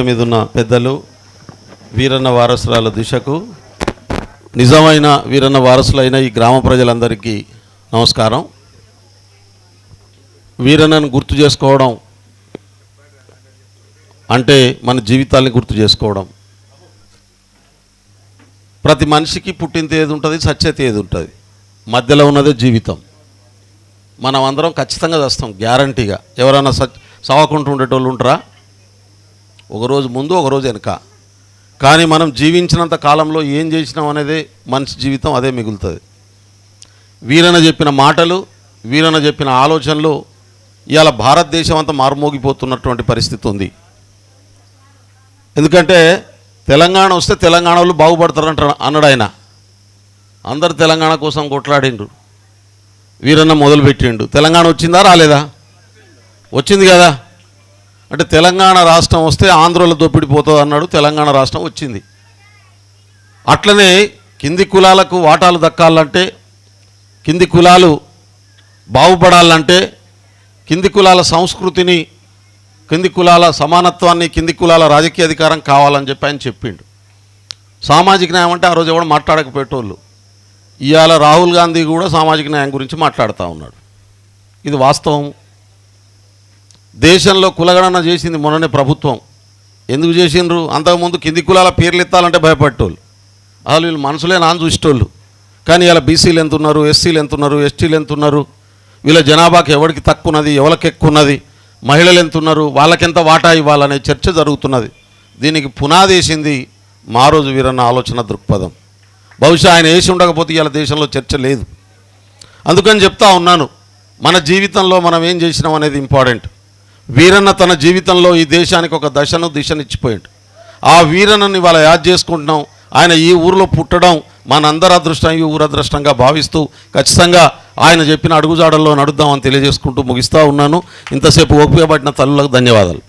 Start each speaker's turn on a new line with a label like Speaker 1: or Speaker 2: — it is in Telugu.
Speaker 1: మీద ఉన్న పెద్దలు, వీరన్న వారసురాల దిశకు, నిజమైన వీరన్న వారసులైన ఈ గ్రామ ప్రజలందరికీ నమస్కారం. వీరన్నను గుర్తు చేసుకోవడం అంటే మన జీవితాల్ని గుర్తు చేసుకోవడం. ప్రతి మనిషికి పుట్టిన తేదీ ఉంటుంది, సత్య తేదీ ఉంటుంది, మధ్యలో ఉన్నదే జీవితం. మనం అందరం ఖచ్చితంగా చేస్తాం, గ్యారంటీగా. ఎవరైనా సావకుండా ఉండేటోళ్ళు ఉంటారా? ఒకరోజు ముందు, ఒకరోజు వెనక. కానీ మనం జీవించినంత కాలంలో ఏం చేసినాం అనేదే మనిషి జీవితం, అదే మిగులుతుంది. వీరన్న చెప్పిన మాటలు, వీరన్న చెప్పిన ఆలోచనలు ఇవాళ భారతదేశం అంతా మారుమోగిపోతున్నటువంటి పరిస్థితి ఉంది. ఎందుకంటే తెలంగాణ వస్తే తెలంగాణ వాళ్ళు బాగుపడతారంట అన్నాడు ఆయన. అందరు తెలంగాణ కోసం కొట్లాడిండ్రు, వీరన్న మొదలుపెట్టిండు. తెలంగాణ వచ్చిందా రాలేదా? వచ్చింది కదా. అంటే తెలంగాణ రాష్ట్రం వస్తే ఆంధ్రలో దోపిడిపోతుంది అన్నాడు, తెలంగాణ రాష్ట్రం వచ్చింది. అట్లనే కింది కులాలకు వాటాలు దక్కాలంటే, కింది కులాలు బాగుపడాలంటే, కింది కులాల సంస్కృతిని, కింది కులాల సమానత్వాన్ని, కింది కులాల రాజకీయ అధికారం కావాలని చెప్పి ఆయన చెప్పిండు. సామాజిక న్యాయం అంటే ఆ రోజు ఎవరు మాట్లాడకపోయేటోళ్ళు. ఇవాళ రాహుల్ గాంధీ కూడా సామాజిక న్యాయం గురించి మాట్లాడుతూ ఉన్నాడు. ఇది వాస్తవం. దేశంలో కులగణన చేసింది మొన్ననే ప్రభుత్వం. ఎందుకు చేసిండ్రు? అంతకుముందు కింది కులాల పేర్లు ఎత్తాలంటే భయపడేటోళ్ళు. అసలు వీళ్ళు మనసులే నాన్న చూసేటోళ్ళు. కానీ ఇలా బీసీలు ఎంత ఉన్నారు, ఎస్సీలు ఎంత ఉన్నారు, ఎస్టీలు ఎంత ఉన్నారు, వీళ్ళ జనాభాకి ఎవరికి తక్కువ ఉన్నది, ఎవరికి ఎక్కువ ఉన్నది, మహిళలు ఎంత ఉన్నారు, వాళ్ళకెంత వాటా ఇవ్వాలనే చర్చ జరుగుతున్నది. దీనికి పునాది వేసింది మా రోజు వీరన్న ఆలోచన దృక్పథం. బహుశా ఆయన వేసి ఉండకపోతే ఇలా దేశంలో చర్చ లేదు. అందుకని చెప్తా ఉన్నాను, మన జీవితంలో మనం ఏం చేసినాం అనేది ఇంపార్టెంట్. వీరన్న తన జీవితంలో ఈ దేశానికి ఒక దిశనిచ్చిపోయాడు. ఆ వీరన్నని ఇవాళ యాద్ చేసుకుంటున్నాం. ఆయన ఈ ఊరిలో పుట్టడం మనందరి అదృష్టం, ఈ ఊరు అదృష్టంగా భావిస్తూ ఖచ్చితంగా ఆయన చెప్పిన అడుగుజాడల్లో నడుద్దామని తెలియజేసుకుంటూ ముగిస్తూ ఉన్నాను. ఇంతసేపు ఓపిక పట్టిన తల్లులకు ధన్యవాదాలు.